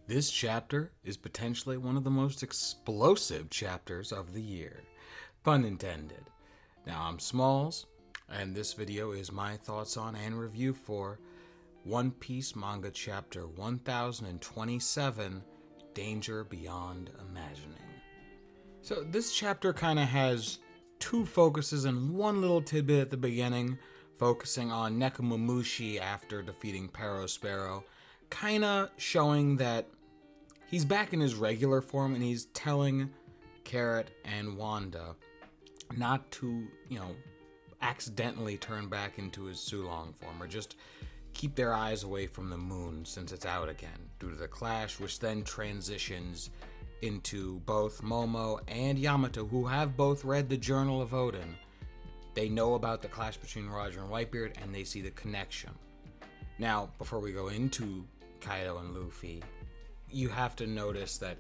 This chapter is potentially one of the most explosive chapters of the year. Pun intended. Now, I'm Smalls, and this video is my thoughts on and review for One Piece Manga Chapter 1027, Danger Beyond Imagining. So this chapter kind of has two focuses and one little tidbit at the beginning, focusing on Nekomamushi after defeating Perospero, kind of showing that he's back in his regular form and he's telling Carrot and Wanda not to, accidentally turn back into his Sulong form, or just keep their eyes away from the moon since it's out again due to the clash, which then transitions into both Momo and Yamato, who have both read the Journal of Odin. They know about the clash between Roger and Whitebeard, and they see the connection. Now, before we go into Kaido and Luffy, you have to notice that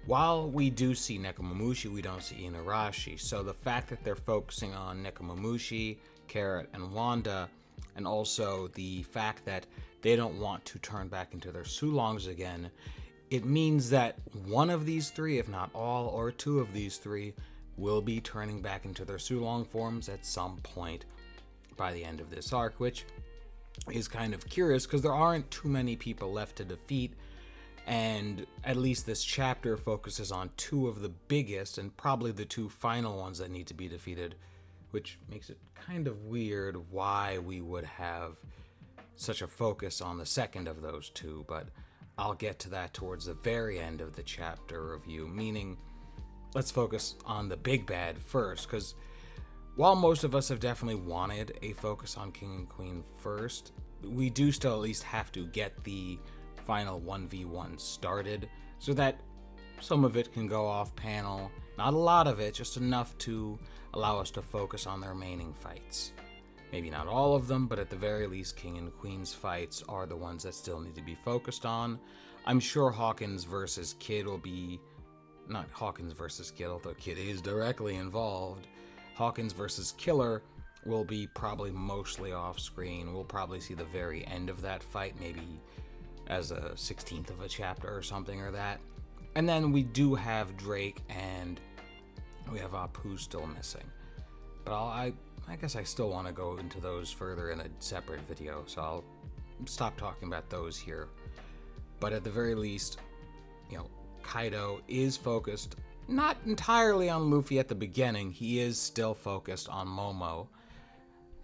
while we do see Nekomamushi, we don't see Inuarashi. So the fact that they're focusing on Nekomamushi, Carrot, and Wanda, and also the fact that they don't want to turn back into their Sulongs again, it means that one of these three, if not all or two of these three, will be turning back into their Sulong forms at some point by the end of this arc, which is kind of curious because there aren't too many people left to defeat, and at least this chapter focuses on two of the biggest and probably the two final ones that need to be defeated, which makes it kind of weird why we would have such a focus on the second of those two, but I'll get to that towards the very end of the chapter review, meaning let's focus on the big bad first, because while most of us have definitely wanted a focus on King and Queen first, we do still at least have to get the final 1v1 started so that some of it can go off panel. Not a lot of it, just enough to allow us to focus on the remaining fights. Maybe not all of them, but at the very least, King and Queen's fights are the ones that still need to be focused on. I'm sure Hawkins versus Kid will be... Not Hawkins versus Kid, although Kid is directly involved. Hawkins versus Killer will be probably mostly off screen. We'll probably see the very end of that fight, maybe as a 16th of a chapter or something or that. And then we do have Drake and we have Apu still missing. But I guess I still want to go into those further in a separate video, so I'll stop talking about those here. But at the very least, Kaido is focused not entirely on Luffy at the beginning. He is still focused on Momo.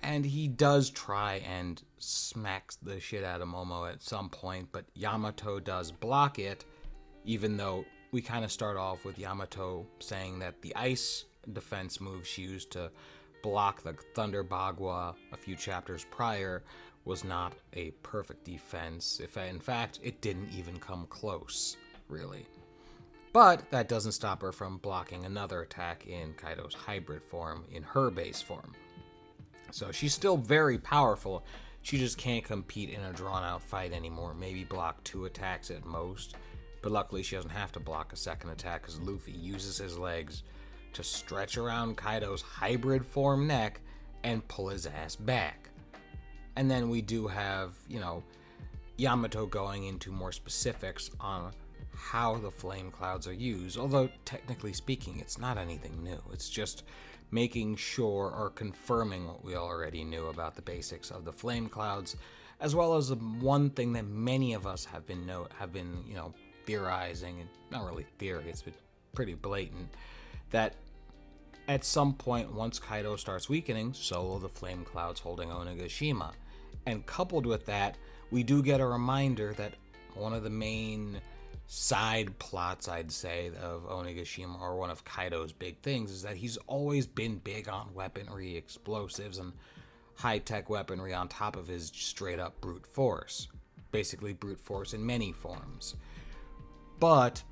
And he does try and smacks the shit out of Momo at some point, but Yamato does block it, even though we kind of start off with Yamato saying that the ice defense move she used to block the Thunder Bagua a few chapters prior was not a perfect defense. If in fact, it didn't even come close, really. But that doesn't stop her from blocking another attack in Kaido's hybrid form, in her base form. So she's still very powerful, she just can't compete in a drawn-out fight anymore. Maybe block 2 attacks at most, but luckily she doesn't have to block a second attack because Luffy uses his legs to stretch around Kaido's hybrid form neck and pull his ass back. And then we do have, Yamato going into more specifics on how the flame clouds are used, although technically speaking it's not anything new. It's just making sure or confirming what we already knew about the basics of the flame clouds, as well as the one thing that many of us have been theorizing, and not really theory, it's been pretty blatant, that at some point once Kaido starts weakening, so will the flame clouds holding Onigashima. And coupled with that, we do get a reminder that one of the main side plots, I'd say, of Onigashima, or one of Kaido's big things, is that he's always been big on weaponry, explosives, and high-tech weaponry on top of his straight-up brute force. Basically brute force in many forms. But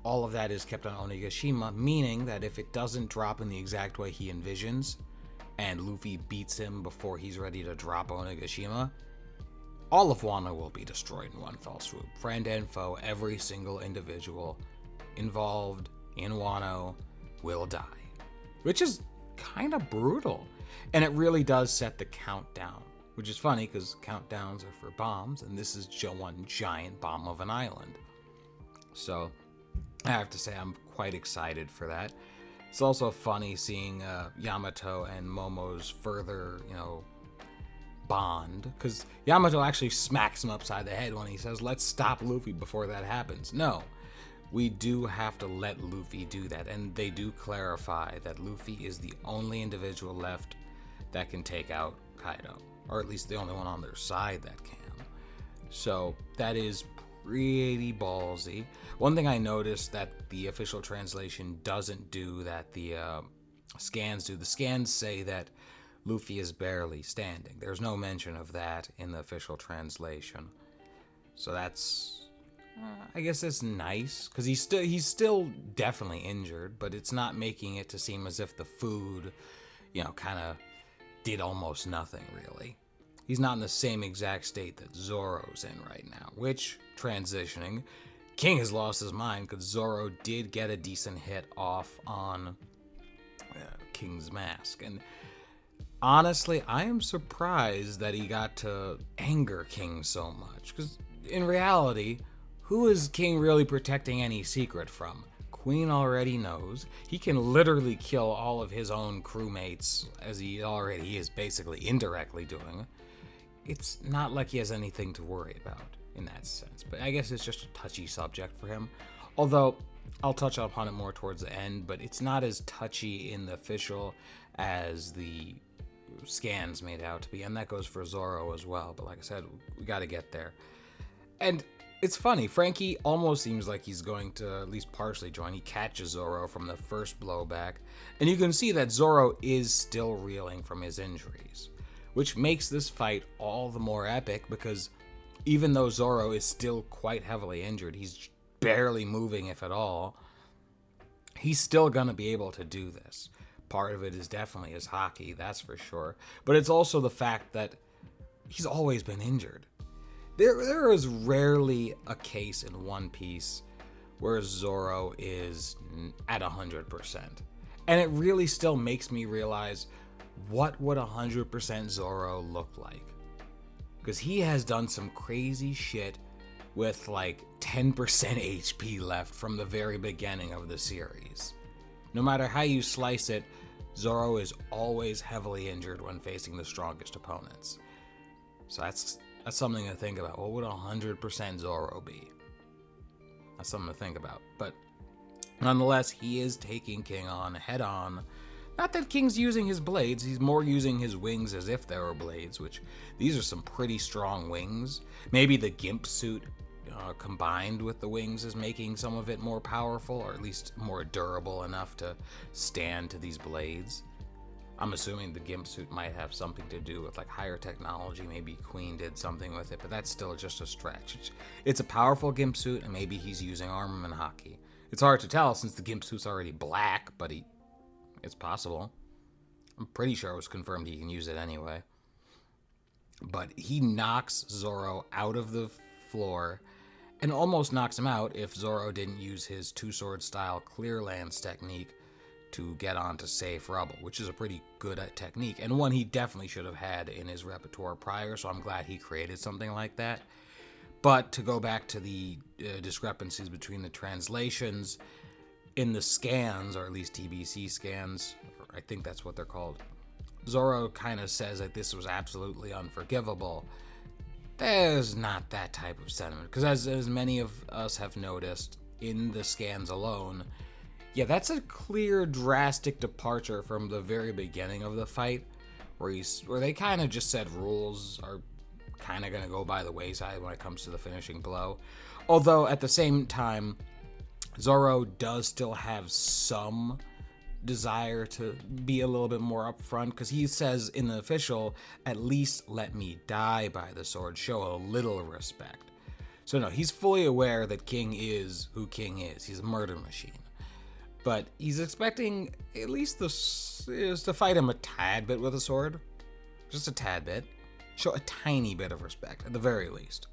all of that is kept on Onigashima, meaning that if it doesn't drop in the exact way he envisions, and Luffy beats him before he's ready to drop Onigashima, all of Wano will be destroyed in one fell swoop. Friend and foe, every single individual involved in Wano will die. Which is kind of brutal. And it really does set the countdown. Which is funny because countdowns are for bombs, and this is one giant bomb of an island. So I have to say I'm quite excited for that. It's also funny seeing Yamato and Momo's further, bond, because Yamato actually smacks him upside the head when he says, "Let's stop Luffy before that happens." No, we do have to let Luffy do that, and they do clarify that Luffy is the only individual left that can take out Kaido, or at least the only one on their side that can. So that is pretty ballsy. One thing I noticed that the official translation doesn't do that the scans do. The scans say that Luffy is barely standing. There's no mention of that in the official translation. So that's, I guess that's nice, because he's still definitely injured, but it's not making it to seem as if the food, kind of did almost nothing, really. He's not in the same exact state that Zoro's in right now, which, transitioning, King has lost his mind because Zoro did get a decent hit off on King's mask. And honestly, I am surprised that he got to anger King so much, because in reality, who is King really protecting any secret from? Queen already knows. He can literally kill all of his own crewmates, as he already is basically indirectly doing. It's not like he has anything to worry about in that sense, but I guess it's just a touchy subject for him. Although, I'll touch upon it more towards the end, but it's not as touchy in the official as the scans made out to be, and that goes for Zoro as well, but like I said, we gotta get there. And it's funny, Frankie almost seems like he's going to at least partially join. He catches Zoro from the first blowback, and you can see that Zoro is still reeling from his injuries, which makes this fight all the more epic, because even though Zoro is still quite heavily injured, he's barely moving if at all, he's still gonna be able to do this. Part of it is definitely his hockey, that's for sure, but it's also the fact that he's always been injured. There is rarely a case in One Piece where Zoro is at 100%. And it really still makes me realize, what would 100% Zoro look like? Because he has done some crazy shit with like 10% HP left from the very beginning of the series. No matter how you slice it, Zoro is always heavily injured when facing the strongest opponents. So that's something to think about. What would 100% Zoro be? That's something to think about. But nonetheless, he is taking King on head on. Not that King's using his blades, he's more using his wings as if they were blades, which these are some pretty strong wings. Maybe the Gimp suit combined with the wings is making some of it more powerful, or at least more durable enough to stand to these blades. I'm assuming the Gimp suit might have something to do with like higher technology. Maybe Queen did something with it, but that's still just a stretch. It's a powerful Gimp suit, and maybe he's using armament hockey. It's hard to tell since the Gimp suit's already black, but it's possible. I'm pretty sure it was confirmed he can use it anyway. But he knocks Zoro out of the floor, and almost knocks him out if Zoro didn't use his two-sword style clear lance technique to get onto safe rubble, which is a pretty good technique, and one he definitely should have had in his repertoire prior, so I'm glad he created something like that. But to go back to the discrepancies between the translations, in the scans, or at least TBC scans, I think that's what they're called, Zoro kind of says that this was absolutely unforgivable. There's not that type of sentiment, because as many of us have noticed in the scans alone, yeah, that's a clear, drastic departure from the very beginning of the fight, where they kind of just said rules are kind of going to go by the wayside when it comes to the finishing blow. Although, at the same time, Zoro does still have some desire to be a little bit more upfront, because he says in the official, at least let me die by the sword, show a little respect. So no, he's fully aware that King is who King is. He's a murder machine. But he's expecting at least to fight him a tad bit with a sword. Just a tad bit. Show a tiny bit of respect, at the very least.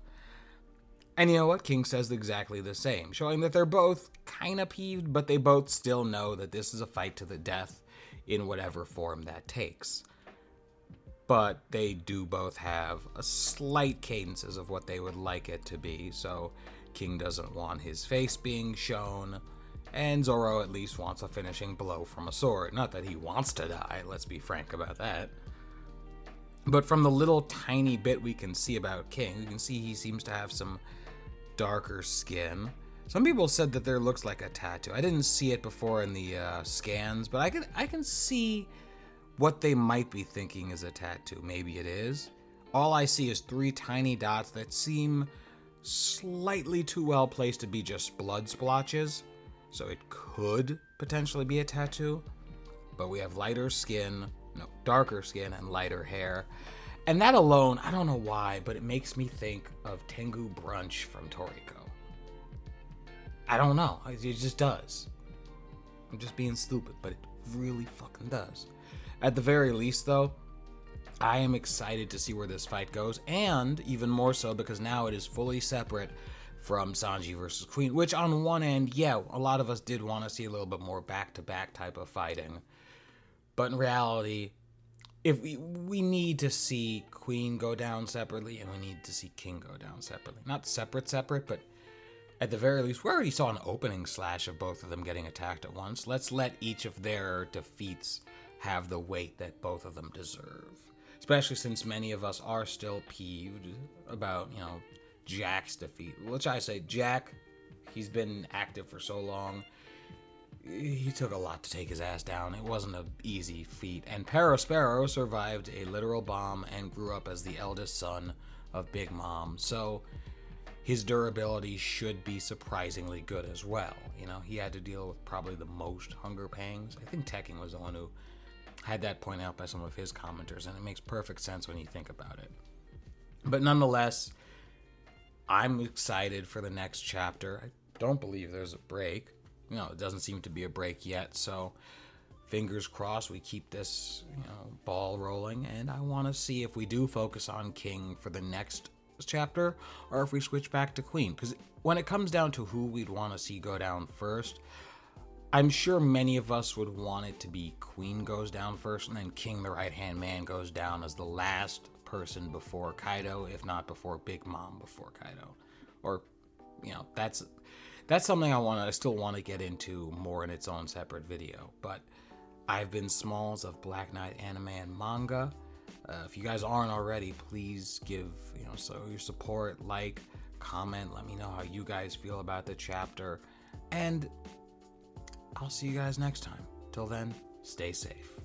And you know what? King says exactly the same, showing that they're both kind of peeved, but they both still know that this is a fight to the death in whatever form that takes. But they do both have a slight cadences of what they would like it to be, so King doesn't want his face being shown, and Zoro at least wants a finishing blow from a sword. Not that he wants to die, let's be frank about that. But from the little tiny bit we can see about King, we can see he seems to have some darker skin. Some people said that there looks like a tattoo. I didn't see it before in the scans, but I can see what they might be thinking is a tattoo. Maybe it is. All I see is 3 tiny dots that seem slightly too well placed to be just blood splotches. So it could potentially be a tattoo. But we have darker skin and lighter hair. And that alone, I don't know why, but it makes me think of Tengu Brunch from Toriko. I don't know. It just does. I'm just being stupid, but it really fucking does. At the very least, though, I am excited to see where this fight goes, and even more so because now it is fully separate from Sanji versus Queen, which on one end, yeah, a lot of us did want to see a little bit more back-to-back type of fighting. But in reality, if we need to see Queen go down separately, and we need to see King go down separately. Not separate, but at the very least, we already saw an opening slash of both of them getting attacked at once. Let's let each of their defeats have the weight that both of them deserve. Especially since many of us are still peeved about, Jack's defeat. Which I say, Jack, he's been active for so long. He took a lot to take his ass down. It wasn't an easy feat. And Sparrow survived a literal bomb and grew up as the eldest son of Big Mom. So his durability should be surprisingly good as well. He had to deal with probably the most hunger pangs. I think Tekking was the one who had that pointed out by some of his commenters, and it makes perfect sense when you think about it. But nonetheless, I'm excited for the next chapter. I don't believe there's a break. It doesn't seem to be a break yet, so fingers crossed we keep this, ball rolling, and I want to see if we do focus on King for the next chapter, or if we switch back to Queen, because when it comes down to who we'd want to see go down first, I'm sure many of us would want it to be Queen goes down first, and then King, the right-hand man, goes down as the last person before Kaido, if not before Big Mom before Kaido. Or, that's something I still want to get into more in its own separate video. But I've been Smalls of Black Knight Anime and Manga. If you guys aren't already, please give your support, like, comment, let me know how you guys feel about the chapter, and I'll see you guys next time. Till then, stay safe.